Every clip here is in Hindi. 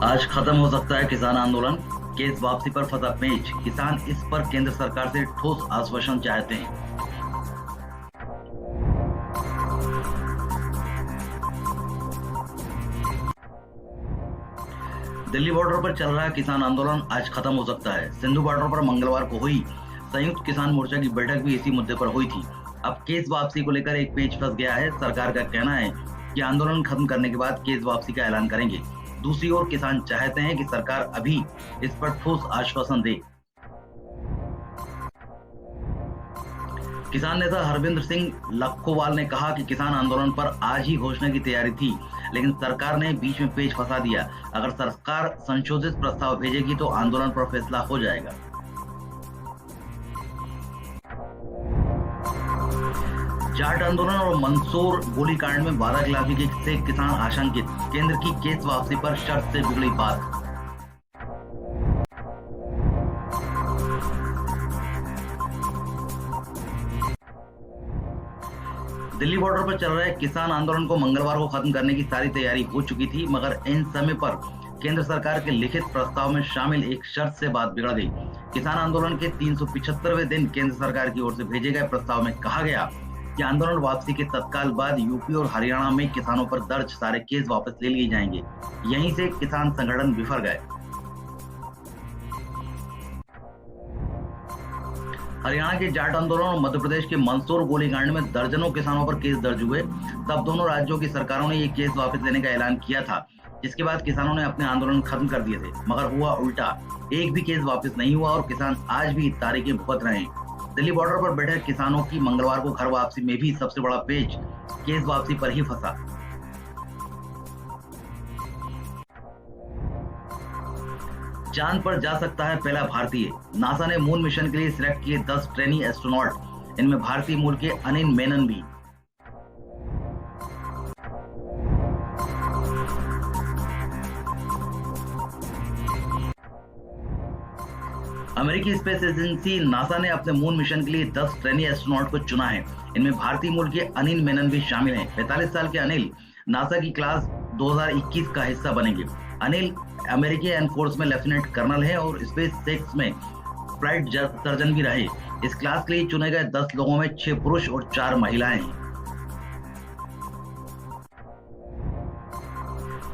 आज खत्म हो सकता है किसान आंदोलन। केस वापसी पर फंसा पेंच। किसान इस पर केंद्र सरकार से ठोस आश्वासन चाहते हैं। दिल्ली बॉर्डर पर चल रहा किसान आंदोलन आज खत्म हो सकता है। सिंधु बॉर्डर पर मंगलवार को हुई संयुक्त किसान मोर्चा की बैठक भी इसी मुद्दे पर हुई थी। अब केस वापसी को लेकर एक पेच फंस गया है। सरकार का कहना है कि आंदोलन खत्म करने के बाद केस वापसी का ऐलान करेंगे। दूसरी ओर किसान चाहते हैं कि सरकार अभी इस पर ठोस आश्वासन दे। किसान नेता हरविंद्र सिंह लखोवाल ने कहा कि किसान आंदोलन पर आज ही घोषणा की तैयारी थी, लेकिन सरकार ने बीच में पेच फंसा दिया। अगर सरकार संशोधित प्रस्ताव भेजेगी तो आंदोलन पर फैसला हो जाएगा। जाट आंदोलन और मंदसौर गोलीकांड में वादाखिलाफी से किसान आशंकित। केंद्र की केस वापसी पर शर्त से बिगड़ी बात। दिल्ली बॉर्डर पर चल रहे किसान आंदोलन को मंगलवार को खत्म करने की सारी तैयारी हो चुकी थी, मगर इन समय पर केंद्र सरकार के लिखित प्रस्ताव में शामिल एक शर्त से बात बिगड़ गई। किसान आंदोलन के 375वें दिन केंद्र सरकार की ओर से भेजे गए प्रस्ताव में कहा गया कि आंदोलन वापसी के तत्काल बाद यूपी और हरियाणा में किसानों पर दर्ज सारे केस वापस ले लिए जाएंगे। यहीं से किसान संगठन बिफर गए। हरियाणा के जाट आंदोलन और मध्य प्रदेश के मंदसौर गोलीकांड में दर्जनों किसानों पर केस दर्ज हुए। तब दोनों राज्यों की सरकारों ने ये केस वापस लेने का ऐलान किया था, जिसके बाद किसानों ने अपने आंदोलन खत्म कर दिए थे। मगर हुआ उल्टा, एक भी केस वापस नहीं हुआ और किसान आज भी तारीखें भुगत रहे हैं। दिल्ली बॉर्डर पर बैठे किसानों की मंगलवार को घर वापसी में भी सबसे बड़ा पेच केस वापसी पर ही फंसा। चांद पर जा सकता है पहला भारतीय। नासा ने मून मिशन के लिए सिलेक्ट किए 10 ट्रेनी एस्ट्रोनॉट। इनमें भारतीय मूल के अनिल मेनन भी। अमेरिकी स्पेस एजेंसी नासा ने अपने मून मिशन के लिए 10 ट्रेनी एस्ट्रोनॉट को चुना है। इनमें भारतीय मूल के अनिल मेनन भी शामिल हैं। 45 साल के अनिल नासा की क्लास 2021 का हिस्सा बनेंगे। अनिल अमेरिकी एयरफोर्स में लेफ्टिनेंट कर्नल है और स्पेस एक्स में फ्लाइट सर्जन भी रहे। इस क्लास के लिए चुने गए 10 लोगों में 6 पुरुष और 4 महिलाएं हैं।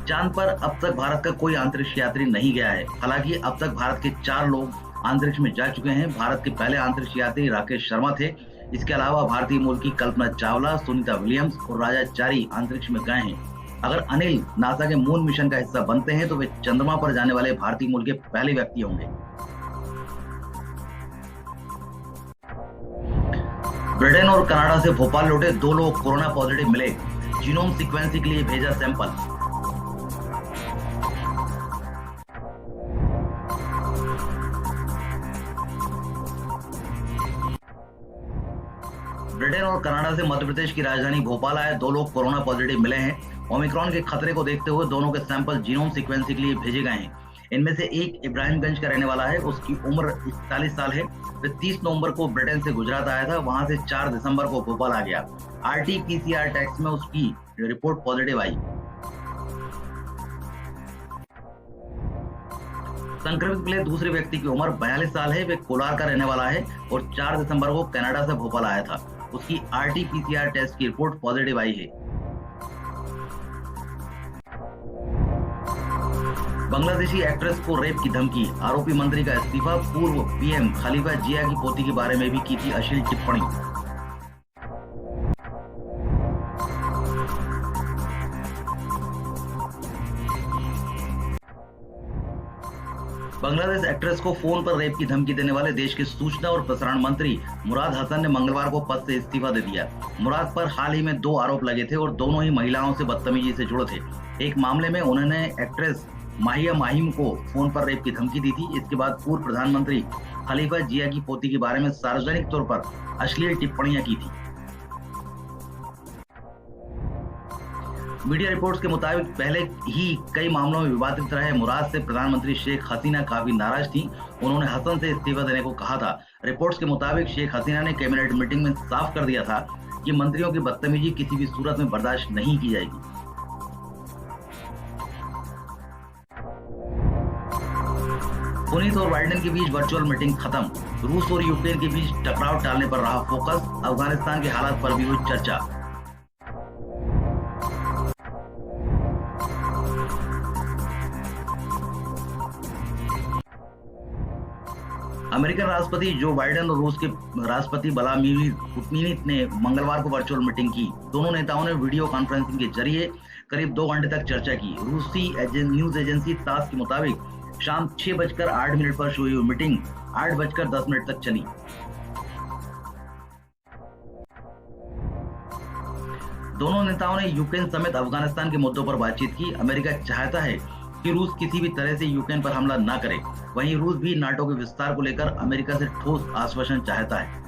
चांद पर अब तक भारत का कोई अंतरिक्ष यात्री नहीं गया है। हालांकि अब तक भारत के 4 लोग अंतरिक्ष में जा चुके हैं। भारत के पहले अंतरिक्ष यात्री राकेश शर्मा थे। इसके अलावा भारतीय मूल की कल्पना चावला, सुनीता विलियम्स और राजा चारी अंतरिक्ष में गए हैं। अगर अनिल नासा के मून मिशन का हिस्सा बनते हैं तो वे चंद्रमा पर जाने वाले भारतीय मूल के पहले व्यक्ति होंगे। ब्रिटेन और कनाडा से भोपाल लौटे 2 लोग कोरोना पॉजिटिव मिले। जीनोम सीक्वेंसिंग के लिए भेजा सैंपल। ब्रिटेन और कनाडा से मध्य प्रदेश की राजधानी भोपाल आए 2 लोग कोरोना पॉजिटिव मिले हैं। ओमिक्रॉन के खतरे को देखते हुए दोनों के सैंपल जीनोम सीक्वेंसिंग के लिए भेजे गए हैं। इनमें से एक इब्राहिमगंज का रहने वाला है। उसकी उम्र 41 साल है। वह 30 नवंबर को ब्रिटेन से गुजरात आया था। वहां से 4 दिसंबर को भोपाल आ गया। RT-PCR टेस्ट में उसकी रिपोर्ट पॉजिटिव आई। संक्रमित मिले दूसरे व्यक्ति की उम्र 42 साल है। वे कोलार का रहने वाला है और 4 दिसंबर को कनाडा से भोपाल आया था। उसकी RT-PCR टेस्ट की रिपोर्ट पॉजिटिव आई है। बांग्लादेशी एक्ट्रेस को रेप की धमकी। आरोपी मंत्री का इस्तीफा। पूर्व PM खलीफा जिया की पोती के बारे में भी की थी अश्लील टिप्पणी। बांग्लादेश एक्ट्रेस को फोन पर रेप की धमकी देने वाले देश के सूचना और प्रसारण मंत्री मुराद हसन ने मंगलवार को पद से इस्तीफा दे दिया। मुराद पर हाल ही में 2 आरोप लगे थे और दोनों ही महिलाओं से बदतमीजी से जुड़े थे। एक मामले में उन्होंने एक्ट्रेस माहिया माहिम को फोन पर रेप की धमकी दी थी। इसके बाद पूर्व प्रधानमंत्री खलीफा जिया की पोती के बारे में सार्वजनिक तौर पर अश्लील टिप्पणियां की थी। मीडिया रिपोर्ट्स के मुताबिक पहले ही कई मामलों में विवादित रहे मुराद से प्रधानमंत्री शेख हसीना काफी नाराज थी। उन्होंने हसन से इस्तीफा देने को कहा था। रिपोर्ट्स के मुताबिक शेख हसीना ने कैबिनेट मीटिंग में साफ कर दिया था कि मंत्रियों की बदतमीजी किसी भी सूरत में बर्दाश्त नहीं की जाएगी। पुनीत और बाइडेन के बीच वर्चुअल मीटिंग खत्म। रूस और यूक्रेन के बीच टकराव टालने पर रहा फोकस। अफगानिस्तान के हालात पर भी हुई चर्चा। अमेरिकन राष्ट्रपति जो बाइडेन और रूस के राष्ट्रपति व्लादिमीर पुतिन ने मंगलवार को वर्चुअल मीटिंग की। दोनों नेताओं ने वीडियो कॉन्फ्रेंसिंग के जरिए करीब 2 घंटे तक चर्चा की। रूसी न्यूज एजेंसी तास के मुताबिक शाम 6:08 पर शुरू हुई मीटिंग 8:10 तक चली। दोनों नेताओं ने यूक्रेन समेत अफगानिस्तान के मुद्दों पर बातचीत की। अमेरिका चाहता है कि रूस किसी भी तरह से यूक्रेन पर हमला न करे। वहीं रूस भी नाटो के विस्तार को लेकर अमेरिका से ठोस आश्वासन चाहता है।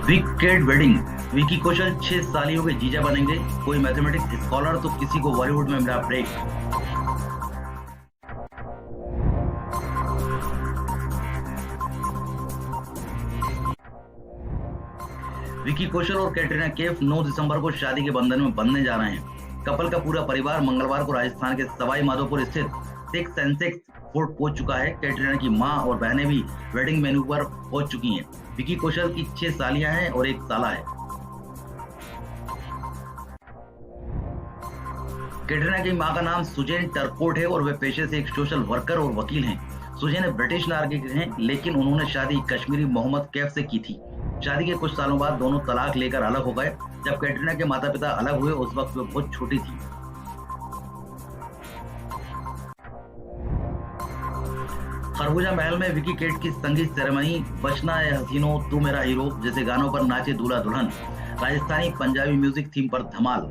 Big cat wedding. Vicky Kaushal 6 सालियों के जीजा बनेंगे। कोई मैथमेटिक्स स्कॉलर तो किसी को बॉलीवुड में मिला ब्रेक। विकी कौशल और कैटरीना कैफ 9 दिसंबर को शादी के बंधन में बंधने जा रहे हैं। कपल का पूरा परिवार मंगलवार को राजस्थान के सवाई माधोपुर स्थित सिक्स सेंसेक्स फोर्ट पहुंच चुका है। कैटरीना की मां और बहनें भी वेडिंग मेन्यू पर पहुंच चुकी हैं। विकी कौशल की 6 सालियां हैं और 1 साला है। कैटरीना की मां का नाम सुजैन टरकोट है और वे पेशे से एक सोशल वर्कर और वकील हैं। सुजैन ब्रिटिश नागरिक हैं, लेकिन उन्होंने शादी कश्मीरी मोहम्मद कैफ से की थी। शादी के कुछ सालों बाद दोनों तलाक लेकर अलग हो गए। जब कैटरीना के माता पिता अलग हुए उस वक्त वे बहुत छोटी थी। खरबूजा महल में विकी केट की संगीत सेरेमनी। बचना है हसीनो तू मेरा हीरो जैसे गानों पर नाचे दूल्हा दुल्हन। राजस्थानी पंजाबी म्यूजिक थीम पर धमाल।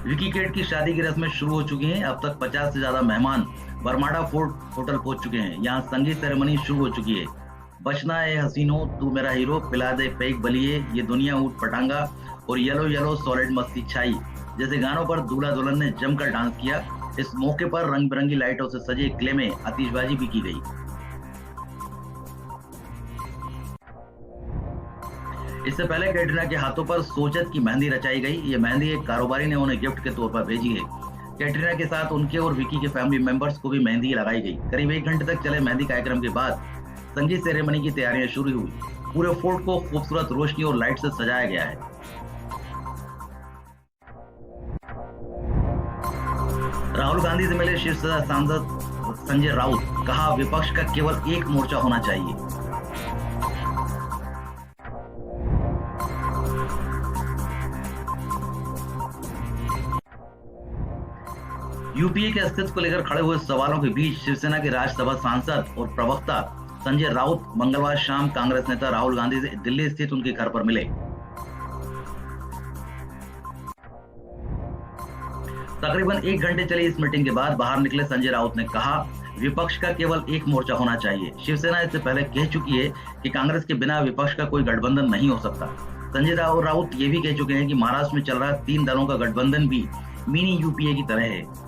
विकी केट की शादी की रस्में शुरू हो चुकी हैं। अब तक 50 से ज्यादा मेहमान बरमाडा फोर्ट होटल पहुंच चुके हैं। यहाँ संगीत सेरेमनी शुरू हो चुकी है। बचना है हसीनो तू मेरा हीरो, पिला दे पैक बलिए, ये दुनिया ऊट पटांगा और येलो येलो सॉलिड मस्ती छाई जैसे गानों पर दूल्हा दुल्हन ने जमकर डांस किया। इस मौके पर रंग बिरंगी लाइटों से सजे किले में आतिशबाजी भी की गई। इससे पहले कैटरीना के हाथों पर सोचत की मेहंदी रचाई गई। ये मेहंदी एक कारोबारी ने उन्हें गिफ्ट के तौर पर भेजी है। कैटरीना के साथ उनके और विकी के फैमिली मेंबर्स को भी मेहंदी लगाई गई। करीब 1 घंटे तक चले मेहंदी कार्यक्रम के बाद संगीत सेरेमनी की तैयारियां शुरू हुई। पूरे फोर्ट को खूबसूरत रोशनी और लाइट से सजाया गया है। राहुल गांधी से मिले शिवसेना सांसद संजय राउत। कहा विपक्ष का केवल एक मोर्चा होना चाहिए। यूपीए के अस्तित्व को लेकर खड़े हुए सवालों के बीच शिवसेना के राज्यसभा सांसद और प्रवक्ता संजय राउत मंगलवार शाम कांग्रेस नेता राहुल गांधी से दिल्ली स्थित उनके घर पर मिले। तकरीबन 1 घंटे चली इस मीटिंग के बाद बाहर निकले संजय राउत ने कहा विपक्ष का केवल एक मोर्चा होना चाहिए। शिवसेना इससे पहले कह चुकी है कि कांग्रेस के बिना विपक्ष का कोई गठबंधन नहीं हो सकता। संजय राउत ये भी कह चुके हैं कि महाराष्ट्र में चल रहा 3 दलों का गठबंधन भी मिनी यूपीए की तरह है।